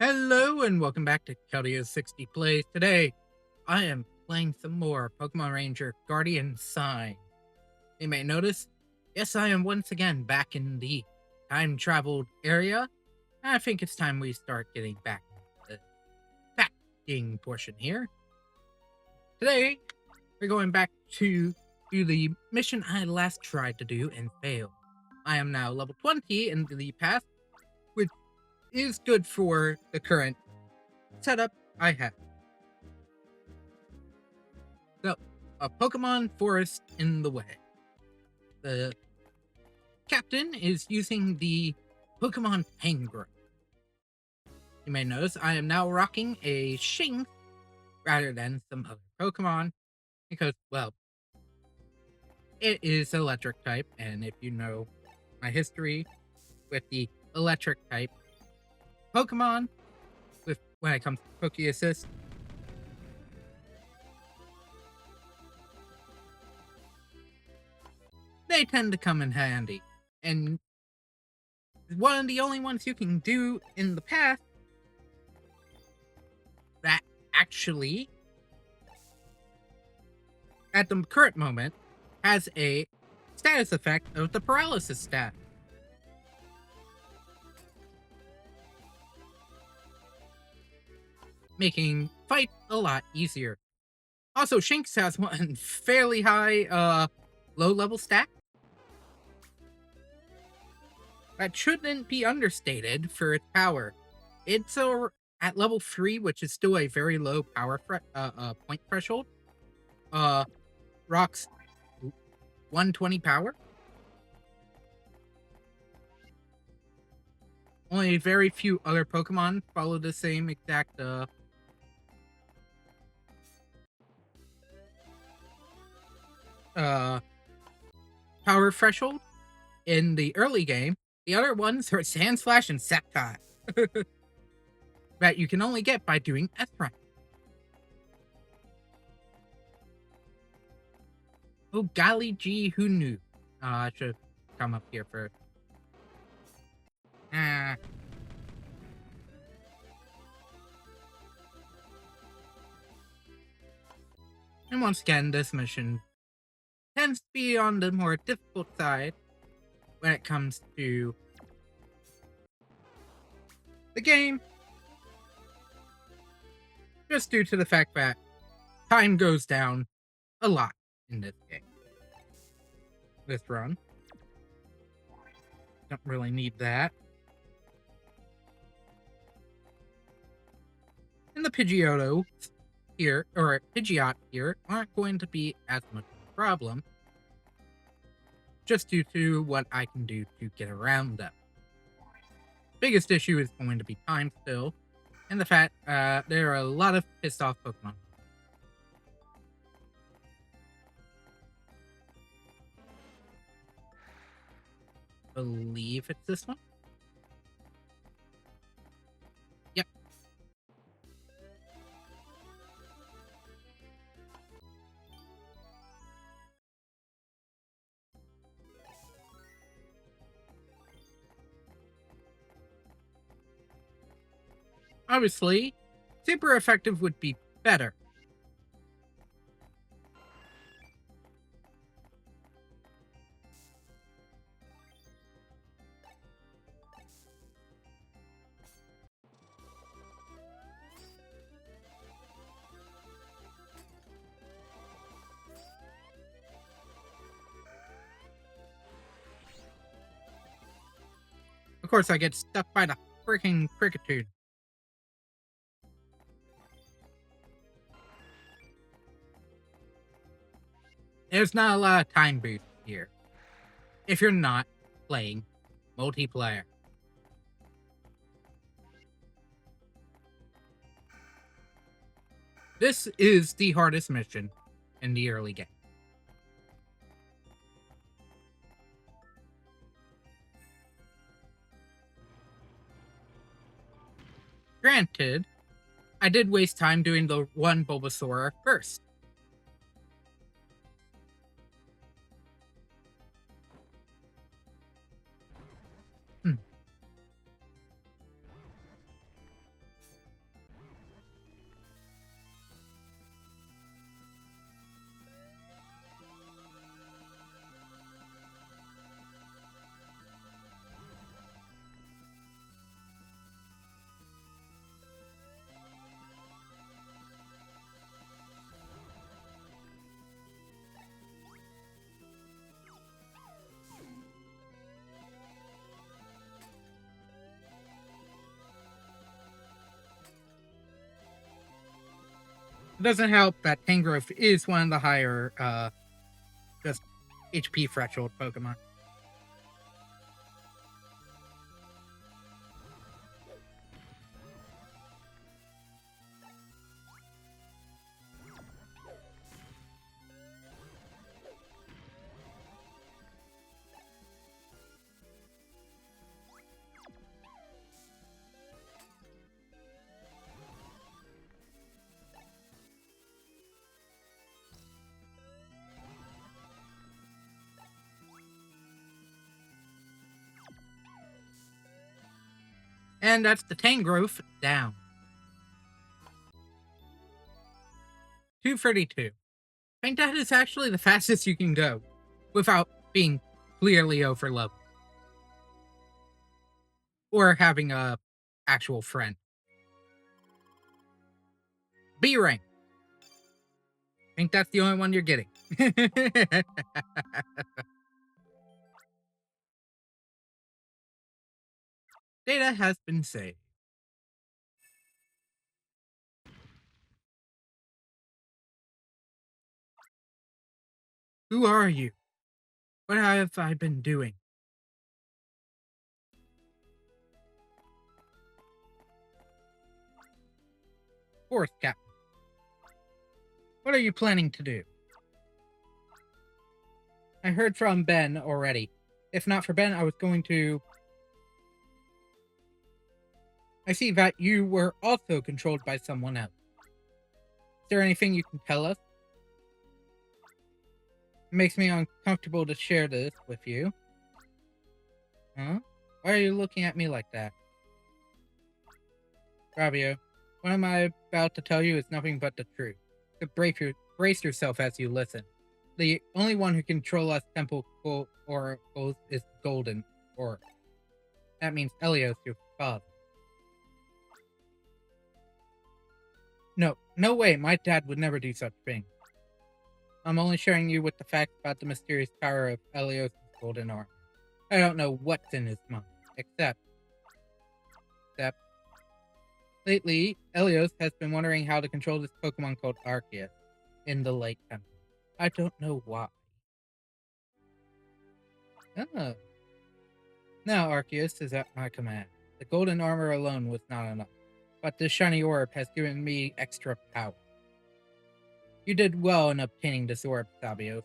Hello and welcome back to Keldio's 60 Plays. Today, I am playing some more Pokemon Ranger Guardian Sign. You may notice, yes, I am once again back in the time-traveled area. I think it's time we start getting back to the packing portion here. Today, we're going back to do the mission I last tried to do and failed. I am now level 20 in the path, which is good for the current setup I have. So, a Pokemon forest in the way. The captain is using the Pokemon Tangrowth. You may notice I am now rocking a Shinx rather than some other Pokemon because, well, it is electric type, and if you know my history with the electric type Pokemon, when it comes to Poke Assist, they tend to come in handy. And one of the only ones you can do in the past that actually, at the current moment, has a status effect of the paralysis stat. Making fight a lot easier. Also, Shinx has one fairly high, low-level stat. That shouldn't be understated for its power. It's at level 3, which is still a very low power point threshold. Rocks 120 power. Only very few other Pokemon follow the same exact power threshold in the early game. The other ones are Sandslash and Sceptile that you can only get by doing S-Rank. Oh, golly gee, who knew? I should come up here first. And once again, this mission tends to be on the more difficult side when it comes to the game, just due to the fact that time goes down a lot in this game. This run. Don't really need that. And the Pidgeotto here, or Pidgeot here, aren't going to be as much of a problem, just due to what I can do to get around them. Biggest issue is going to be time still, and the fact there are a lot of pissed off Pokemon. I believe it's this one. Yep. Obviously, super effective would be better. Of course, I get stuck by the freaking Cricketune. There's not a lot of time boost here if you're not playing multiplayer. This is the hardest mission in the early game. Granted, I did waste time doing the one Bulbasaur first. It doesn't help that Tangrowth is one of the higher, just HP threshold Pokemon. And that's the Tangrowth down. 232. I think that is actually the fastest you can go without being clearly overloaded or having a actual friend. B rank. I think that's the only one you're getting. Data has been saved. Who are you? What have I been doing? Force Captain. What are you planning to do? I heard from Ben already. If not for Ben, I was going to... I see that you were also controlled by someone else. Is there anything you can tell us? It makes me uncomfortable to share this with you. Huh? Why are you looking at me like that? Rabio, what am I about to tell you is nothing but the truth. So brace yourself as you listen. The only one who can control us temple oracles is Golden Oracle. That means Elios, your father. No way, my dad would never do such thing. I'm only sharing you with the facts about the mysterious power of Elios' golden arm. I don't know what's in his mind, except... Lately, Elios has been wondering how to control this Pokemon called Arceus in the Lake Temple. I don't know why. Oh. Now Arceus is at my command. The golden armor alone was not enough, but this shiny orb has given me extra power. You did well in obtaining this orb, Sabios.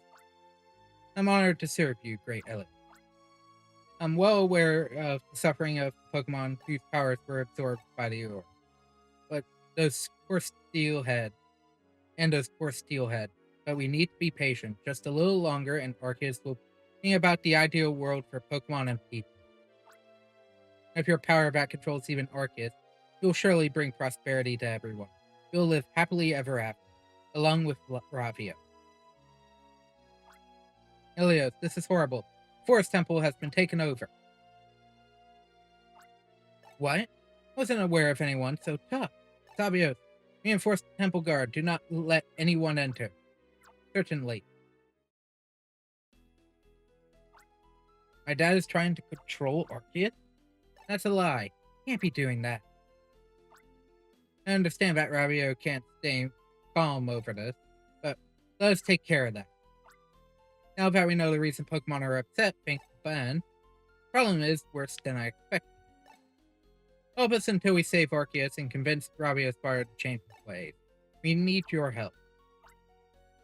I'm honored to serve you, great Elios. I'm well aware of the suffering of Pokemon whose powers were absorbed by the orb. But those poor Steelhead. But we need to be patient. Just a little longer and Arceus will bring about the ideal world for Pokemon and people. If your power back controls even Arceus, you'll surely bring prosperity to everyone. You'll live happily ever after, along with Ravia. Elios, this is horrible. Forest Temple has been taken over. What? Wasn't aware of anyone so tough. Sabios, reinforce the temple guard. Do not let anyone enter. Certainly. My dad is trying to control Arceus? That's a lie. Can't be doing that. I understand that Rabio can't stay calm over this, but let us take care of that. Now that we know the reason Pokemon are upset thanks to Ben, the problem is worse than I expected. Help us until we save Arceus and convince Rabio's father to change his ways. We need your help.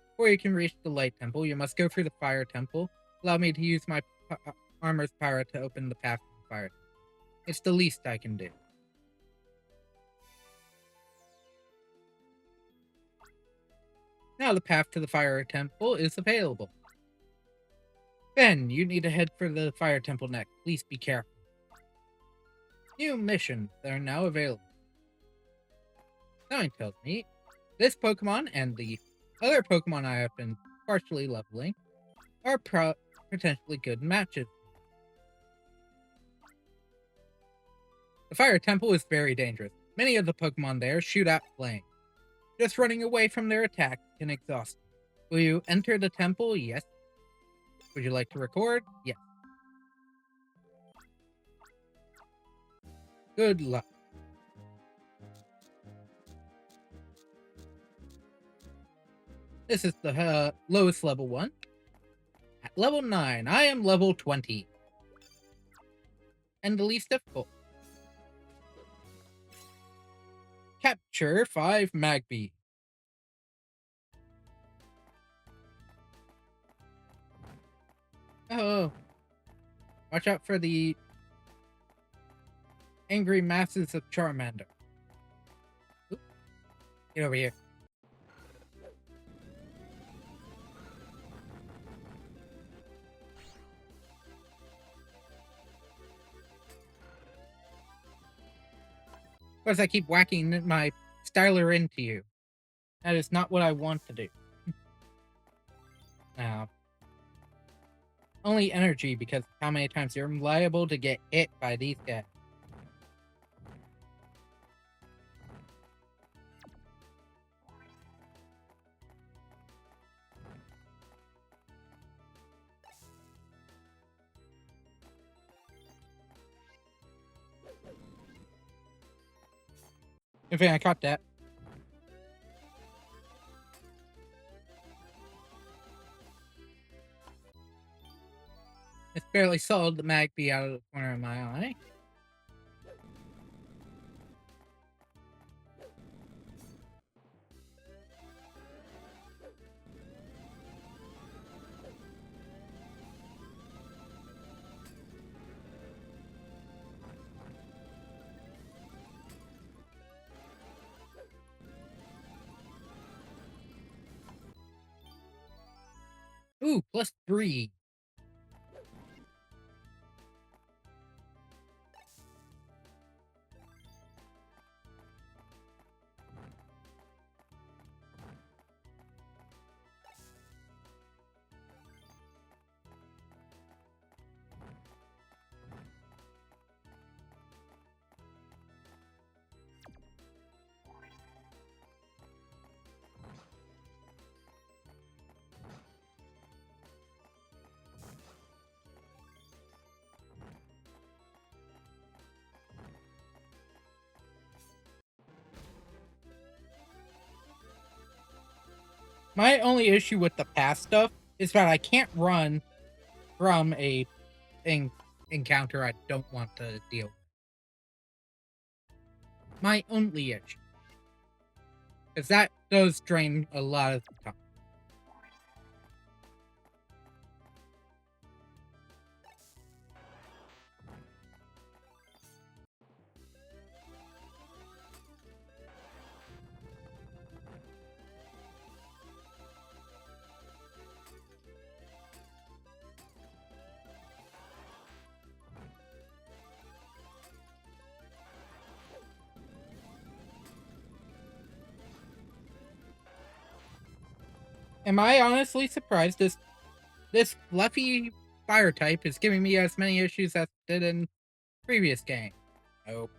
Before you can reach the Light Temple, you must go through the Fire Temple. Allow me to use my armor's power to open the path to the Fire Temple. It's the least I can do. Now the path to the Fire Temple is available. Ben, you need to head for the Fire Temple next. Please be careful. New missions that are now available. Something tells me this Pokemon and the other Pokemon I have been partially leveling are potentially good matches. The Fire Temple is very dangerous. Many of the Pokemon there shoot out flames. Just running away from their attacks can exhaust you. Will you enter the temple? Yes. Would you like to record? Yes. Good luck. This is the lowest level one. At level 9, I am level 20. And the least difficult. Capture 5 Magby. Oh. Watch out for the angry masses of Charmander. Oop. Get over here. Of course, I keep whacking my styler into you. That is not what I want to do. Now, only energy because of how many times you're liable to get hit by these guys. In fact, I caught that. It's barely saw the Magby out of the corner of my eye. Ooh, +3. My only issue with the past stuff is that I can't run from a encounter I don't want to deal with. My only issue. Because that does drain a lot of the time. Am I honestly surprised this fluffy fire type is giving me as many issues as it did in previous game? Nope.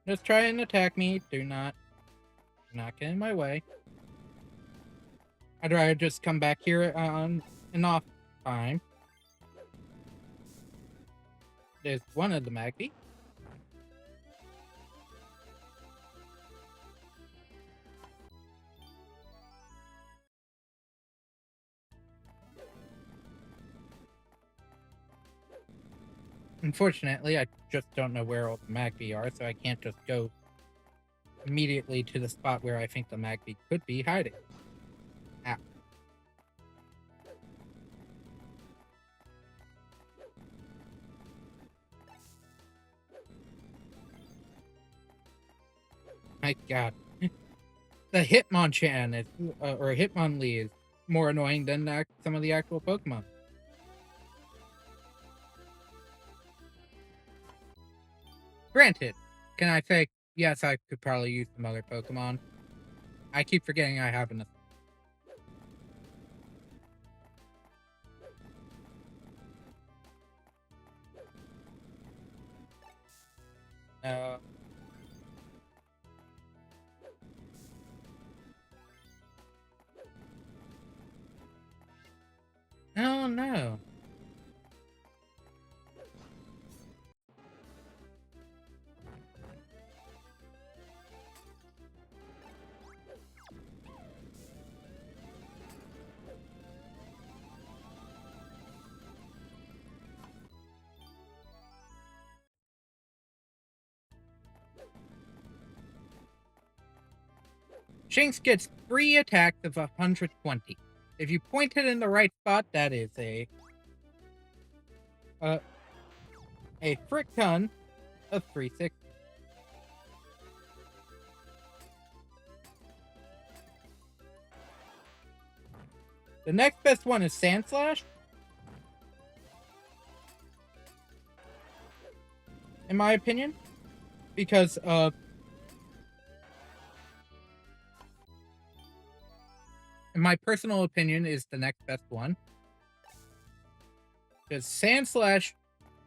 Just try and attack me. Do not get in my way. I'd rather just come back here on an off time. There's one of the Magby. Unfortunately, I just don't know where all the Magby are, so I can't just go immediately to the spot where I think the Magby could be hiding. Ow. My god. The Hitmonchan is, or Hitmonlee is more annoying than some of the actual Pokemon. Granted, can I say, yes, I could probably use some other Pokemon. I keep forgetting I have enough. Oh no. Shinx gets 3 attacks of 120. If you point it in the right spot, that is uh, a frick ton of 360. The next best one is Sand Slash. In my opinion. Because, in my personal opinion, is the next best one. Because Sand Slash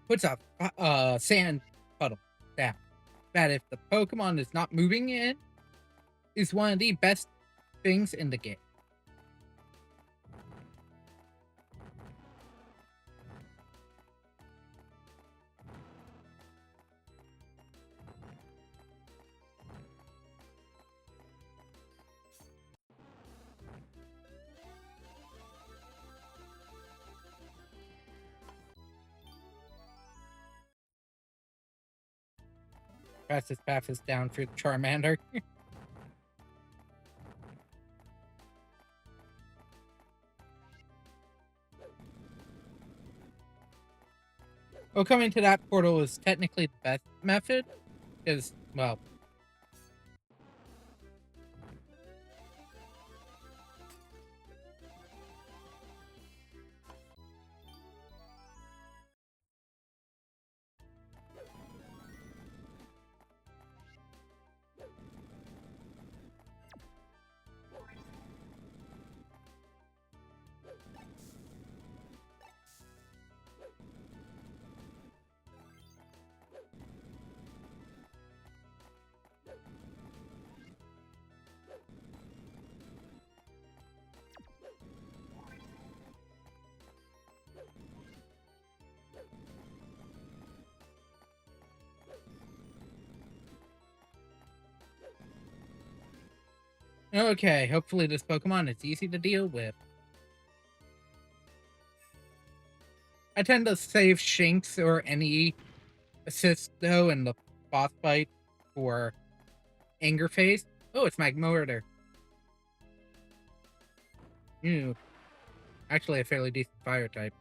puts a sand puddle down. That if the Pokemon is not moving in, is one of the best things in the game. Fastest path is down through the Charmander. Well, coming to that portal is technically the best method, because, well, okay, hopefully this Pokemon is easy to deal with. I tend to save Shinx or any assist, though, in the boss fight for Anger Phase. Oh, it's Magmortar. Ew. Actually, a fairly decent fire type.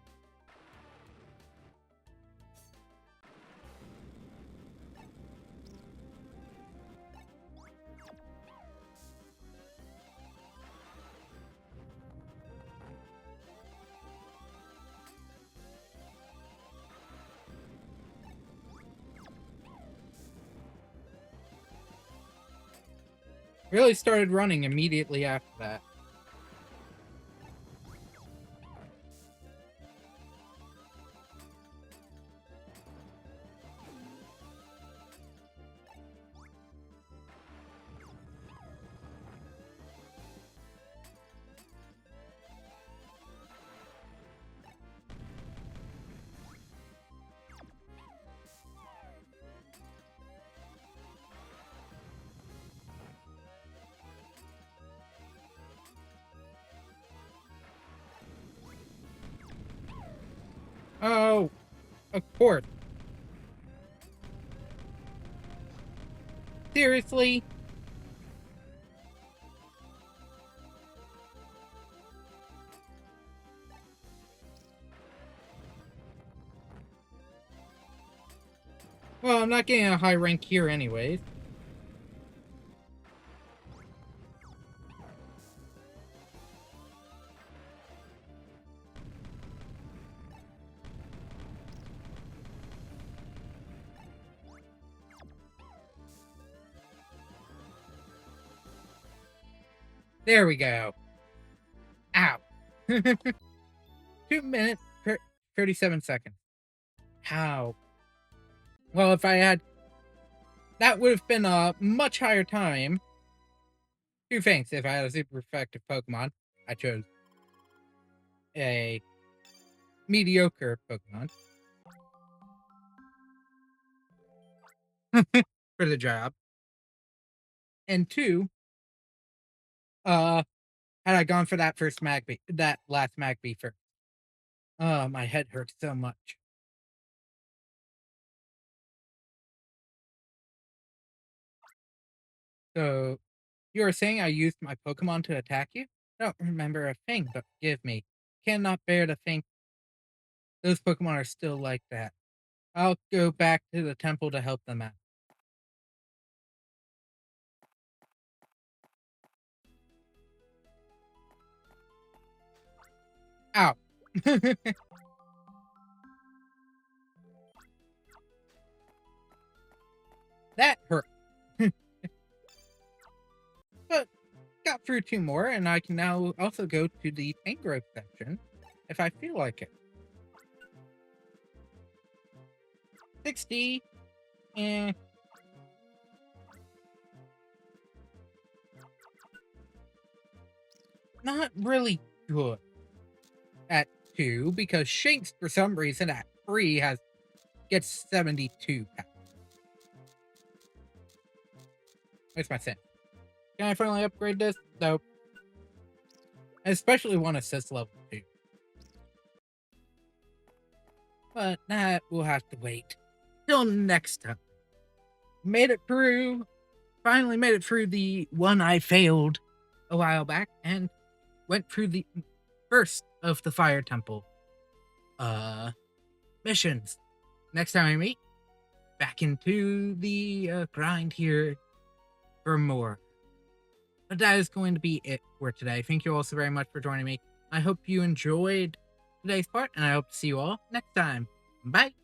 Really started running immediately after that. Oh, of course. Seriously? Well, I'm not getting a high rank here anyways. There we go. Ow. 2 minutes, 37 seconds. How? Well, if I had... That would have been a much higher time. Two things. If I had a super effective Pokemon, I chose a mediocre Pokemon for the job. And two, had I gone for that last Magby first. Oh, my head hurts so much. So, You were saying I used my Pokemon to attack you? I don't remember a thing, but forgive me. Cannot bear to think those Pokemon are still like that. I'll go back to the temple to help them out. Ow. That hurt. But got through two more, and I can now also go to the Tangrowth section if I feel like it. 60. Eh, not really good at 2 because Shanks, for some reason, at 3 gets 72 pounds. Where's my sin? Can I finally upgrade this? Nope. I especially want assist level 2. But that will have to wait till next time. Made it through. Finally made it through the one I failed a while back and went through the first of the Fire Temple missions. Next time I meet, back into the grind here for more. But that is going to be it for today. Thank you all so very much for joining me. I hope you enjoyed today's part, and I hope to see you all next time. Bye!